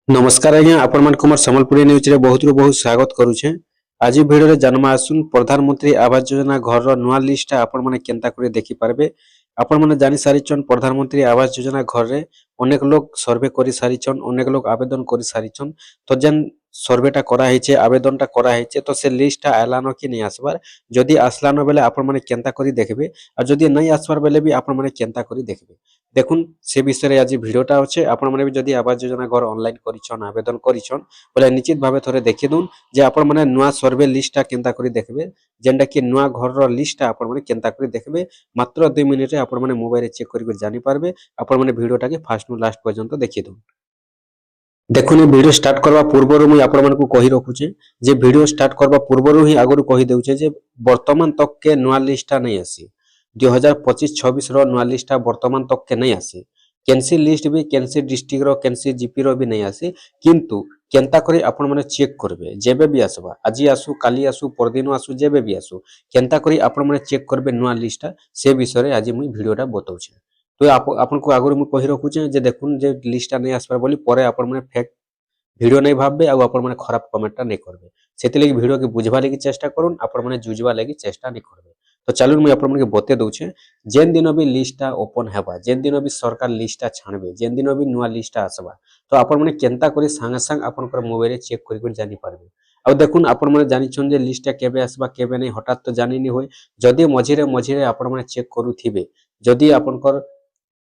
नमस्कार आज्ञा आपण मान कुमार संबलपुरी न्यूज रे बहुत स्वागत करूछे। आज वीडियो रे जन्मा आसुन प्रधानमंत्री आवास योजना घर रो नुआ लिस्ट आपण माने केनता करे देखि पारबे। आपण माने जानि सारिचन प्रधानमंत्री आवास योजना घर रे अनेक लोग सर्वे करि सारिचन, अनेक लोग आवेदन करि सारिचन। तो जेन सर्वेटा करा हेचे, आवेदनटा करा हेचे, तो से लिस्टटा आलानो कि नै आसबार। जदि आसलानो बेले आपण माने केनता करि देखबे, आ जदि नै आसबार बेले भी आपण माने केनता करि देखबे। देखुन से विषय रे आज भिडियोटा अछि। आपण माने भी जदि आवास योजना घर ऑनलाइन करिछन, आवेदन करिछन बोले निश्चित भाबे थोरे देखि दुन जे आपण माने नुआ सर्वे लिस्टटा केनता करि देखबे। जेनटा कि नुआ घर रो लिस्टटा आपण माने केनता करि देखबे। मात्र 2 मिनिट रे आपण माने मोबाइल रे चेक करि जानि पारबे। आपण माने भिडियोटा के फास्ट नु लास्ट पर्यंत देखि दुन। देखुन वीडियो स्टार्ट करबा पूर्वरु मुई आपण मानकु कहि रखुचे जे वीडियो स्टार्ट करबा पूर्वरु ही आगरु कहि देउचे जे वर्तमान तक के नुआ लिस्टटा नै आसी। 2025-26 रो नुआ लिस्टटा वर्तमान तक के नै आसी। केनसी लिस्ट भी केनसी डिस्ट्रिक्ट रो केनसी जीपी रो भी नै आसी। किंतु केनता करी आपण माने चेक करबे जेबे भी आसबा, आज आसु, काली आसु, परदिनो आसु, जेबे भी आसु, केनता करी आपण माने चेक करबे नुआ लिस्टटा। से विषय रे आज मुई वीडियोटा बताउचे। तो आपण को आगरु मुई कहि रखुचे जे देखुन जे लिस्टटा नै आसबा बोली परे आपण माने फेक वीडियो नहीं भाबबे आ आपण माने खराब कमेंटटा नहीं करबे। सेति लगी वीडियो के बुझबा लगी चेष्टा करून, आपण माने जुझबा लगी चेष्टा नहीं करबे। तो चलून मुई आपण माने बते दउछे जेन दिन भी लिस्टटा ओपन हेबा, जेन दिन भी सरकार लिस्टटा छाणबे, जेन दिन भी नुआ लिस्टटा आसबा, तो आपण माने केनता करी संगे संग आपनकर मोबाइल रे चेक करि जानि पारबे। आ देखुन आपण माने जानिछन जे लिस्टटा केबे आसबा केबे नहीं, हठात तो जानि नि होय। जदि मझिरे मझिरे आपण माने चेक करूथिबे, जदि आपनकर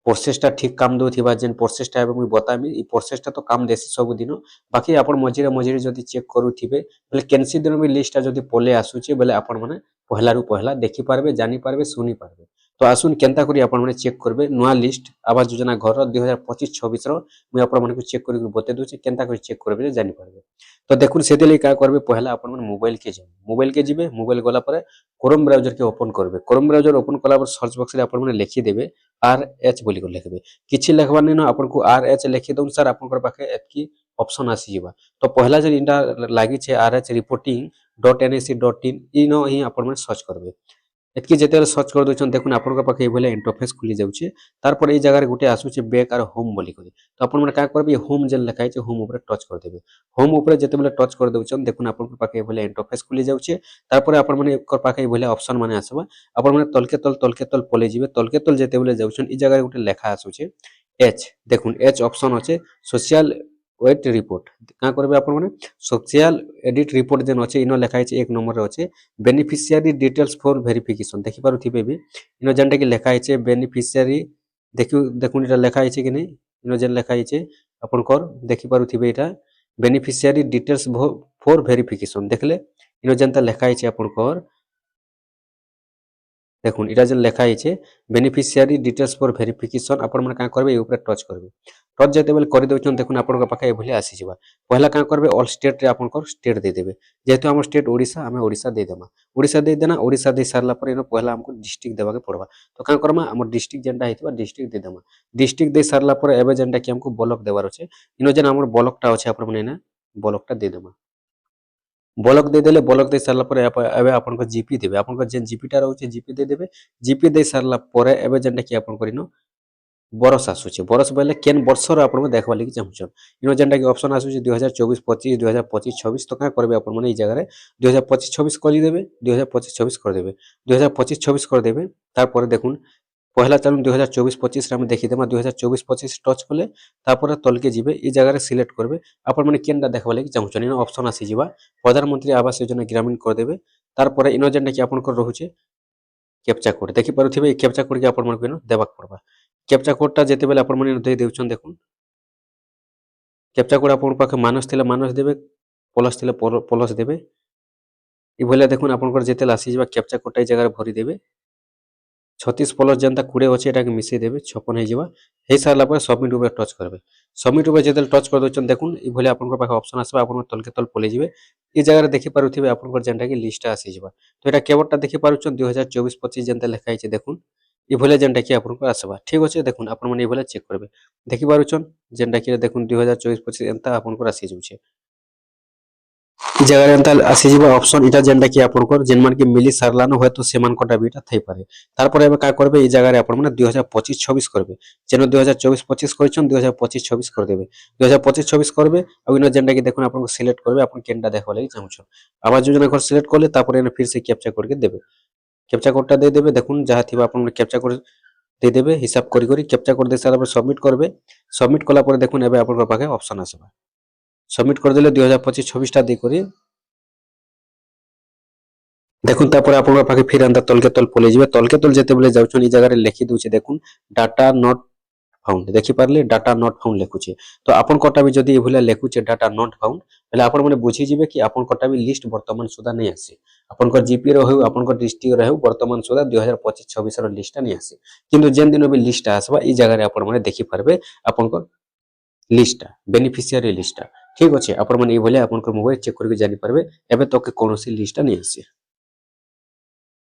प्रोसेसटा ठीक काम दउथिबा, जेन प्रोसेसटा एबे मुई बतामी, ई प्रोसेसटा तो काम देसी सब दिन। बाकी आपण मझिरे मझिरे जदि चेक करूथिबे बोले केनसी दिन भी लिस्टटा जदि पले आसुचे बोले आपण माने पहला रु पहला देखि पारबे, जानि पारबे, सुनि पारबे। तो आसुन केनता करी आपण माने चेक करबे नुआ लिस्ट आवास योजना घर 2025-26 रो मुई आपण माने चेक करि बते दउचे केनता करी चेक करबे जानि पारबे। तो देखुन सेते लई का करबे, पहला आपण माने मोबाइल के जेबे, मोबाइल के जिबे, मोबाइल गला परे क्रोम ब्राउजर के ओपन करबे। क्रोम ब्राउजर ओपन कला पर सर्च बॉक्स रे आपण माने लिखि देबे RH बोली को लिखबे। किछि लिखबा नै न, आपण को RH लिखि दउन सर आपनकर पाखे एतकी ऑप्शन आसी जिबा। तो पहला जे इंटा लागि छे RH reporting.nic.in इनो ही आपण माने सर्च करबे। एतकी जेते सर्च कर दोछन देखुन आपनकर पाखे ए भले इंटरफेस खुली जाउछे। तार पर ए जगह रे गुटे आसुछे बैक आर होम बोली को। तो आपण माने का करबे, होम जेन लिखाइ छे होम ऊपर टच कर देबे। होम ऊपर जेते बेले टच कर दोछन देखुन आपनकर पाखे ए भले इंटरफेस खुली जाउछे। तार पर आपण माने एकर पाखे ए भले ऑप्शन माने आसबा। आपण माने तलके तल पले जिबे। तलके तल जेते बेले जाउछन ई जगह रे गुटे लेखा आसुछे H। देखुन H ऑप्शन अछि सोशल वेट रिपोर्ट। का करबे आपण माने सोशल एडिट रिपोर्ट जेन अछि इनो लेखाइ छे 1 नंबर रे अछि बेनिफिशियरी डिटेल्स फॉर वेरिफिकेशन। देखि पारुथिबे भी इनो जेनटा कि लेखाइ छे बेनिफिशियरी। देखुन इटा लेखाइ छे कि नै, इनो जेन लेखाइ छे आपनकर देखि पारुथिबे इटा बेनिफिशियरी डिटेल्स फॉर वेरिफिकेशन। देखले इनो जेनता लेखाइ छे आपनकर देखुन इटा जे लेखा हिचे बेनिफिशियरी डिटेल्स फॉर वेरिफिकेशन। आपण माने का करबे, ए ऊपर टच करबे। टच जेते बेले करि दोछन देखुन आपनका पाखे ए भले आसी जिबा। पहला का करबे, ऑल स्टेट रे आपनकर स्टेट दे देबे। जेहेतु हमर स्टेट ओडिसा, हमें ओडिसा दे देमा। ओडिसा दे देना, ओडिसा दे सारला पर इनो पहला हमको डिस्ट्रिक्ट देबा के पड़बा। तो का करमा, हमर डिस्ट्रिक्ट जेनटा हेतबा डिस्ट्रिक्ट दे देमा। डिस्ट्रिक्ट दे सारला पर एबे जेनटा कि हमको ब्लॉक देबार अछि, इनो जेन हमर ब्लॉकटा अछि आपण माने ना ब्लॉकटा दे देमा। ब्लॉक दे देले, ब्लॉक दे सारला पर एबे आपनको जीपी देबे। आपनको जेन जीपीटा रहउचे जीपी दे देबे। जीपी दे सारला परे एबे जेनटा कि आपन करिनो बरस आसुचे। बरस बेले केन वर्षर आपनको देखबा लागि चाहुछन। इनो जेनटा कि ऑप्शन आसुचे 2024-25, 2025-26। तो का करबे आपन माने ई जगह रे 2025-26 करि देबे। 2025-26 कर देबे। 2025-26 कर देबे। तार परे देखुन पहला चलुन 2024-25 रे हम देखि देमा। 2024-25 टच कले तापर तलके जिबे, ई जगह रे सिलेक्ट करबे। आपण माने केनटा देखबा लागि चाहुछन, इनो ऑप्शन आसी जिबा प्रधानमंत्री आवास योजना ग्रामीण कर देबे। तार परे इनो जेनटा कि आपनकर रहउचे कैप्चा कोड। देखि पारुथिबे, कैप्चा कोड के आपण मानके इनो देबाक पड़बा। कैप्चा कोडटा जेते बेले आपण माने दे देउछन देखुन। कैप्चा कोड आपण पाखे मानस थिले मानस देबे, प्लस थिले प्लस देबे। ई भले देखुन आपनकर जेते आसी जिबा कैप्चा कोडटा ई जगह रे भरि देबे। 36 प्लस जेनता 20 अछि एटा के मिसै देबे, 56 हे जिबा। हे सारला पर सबमिट ऊपर टच करबे। सबमिट ऊपर जेते टच कर दोछन देखुन ई भले आपनकर पाखे ऑप्शन आसबा। आपण तलके तल पले जिबे। ई जगह रे देखि पारुथिबे आपनकर जेनटा कि लिस्ट आसी जिबा। तो एटा केवटा देखि पारुछन 2024-25 जेनता लेखा हिचे देखुन ई भले जेनटा कि आपनकर आसबा। ठीक अछि, देखुन आपण माने ई भले चेक करबे। देखि पारुछन जेनटा कि देखुन 2024-25 एंता आपनकर आसी जाउछे। ଇ ଜାଗାରେ ଏନ୍ତା ଆସିଯିବ ଅପସନ୍ ଇଟା ଯେନ୍ଟା କି ଆପଣଙ୍କର ଯେନ୍ ମାନେ କି ମିଲି ସାରଲାନ ହୁଏ ତ ସେମାନଙ୍କଟା ବି ଇଟା ଥାଇପାରେ। ତାରପରେ ଏବେ କାଁ করবে এই জায়গায় ଆପଣ মানে 2025-26 করবে যেন 2024-25 କରିଛନ୍ 2025-26 କରିଦେବେ 2025-26 করবে ଆଉ ଇନ ଯେନ୍ଟା କି ଦେଖୁন ଆପଣଙ୍କୁ ସିଲେକ୍ଟ করবে ଆପଣ କେনଟା ଦେଖବା লাগି ଚାହୁଁଛନ୍ আবাস যোজনা ঘর সিলেক্ট করলে তারপরে এনে ফির সে ক্যাপচা করকে দেবে ক্যাপচা কোডটা দিয়ে দেবে দেখুন যাহা থিবা আপনার ক্যাপচা কোড দিয়ে দেবে হিসাব করি করি ক্যাপচা কোড দিয়ে সারা পরে সবমিট করবে সবমিট কলা পরে দেখুন এবে আপনার পাখে অপশন আসবে সবমিট করে দিলে 2025-26টা দিয়ে করি দেখুন তারপরে আপনার পাখে ফির এন্তা তলকে তল পলে যাবে তলকে তল যেতে বলে যাচ্ছেন এই জায়গায় লেখি দউছে দেখুন ডাটা নট ফাউন্ড দেখি পারলে ডাটা নট ফাউন্ড লেখুছে তো আপনকটা বি যদি এভলিয়া লেখুছে ডাটা নট ফাউন্ড তাহলে আপন মানে বুঝিଯିবে কি আপনকটা বি লিস্ট বর্তমান সুদা নেই আসে আপনকৰ জিপি র হেউ আপনকৰ ডিস্ট্রিক্ট র হেউ বর্তমান সুদা 2025-26 র লিস্টটা নেই আসে কিন্তু যেন দিন বি লিস্টটা আসবা এই জায়গায় আপন মানে দেখি পারবে আপনকৰ লিস্টটা বেনিফিশিয়ারি লিস্টটা ঠিক আছে আপন মানে এভলিয়া আপনকৰ মোবাইল চেক করিকে জানি পারবে এবে তোকে কোনসি লিস্টটা নেই আসে।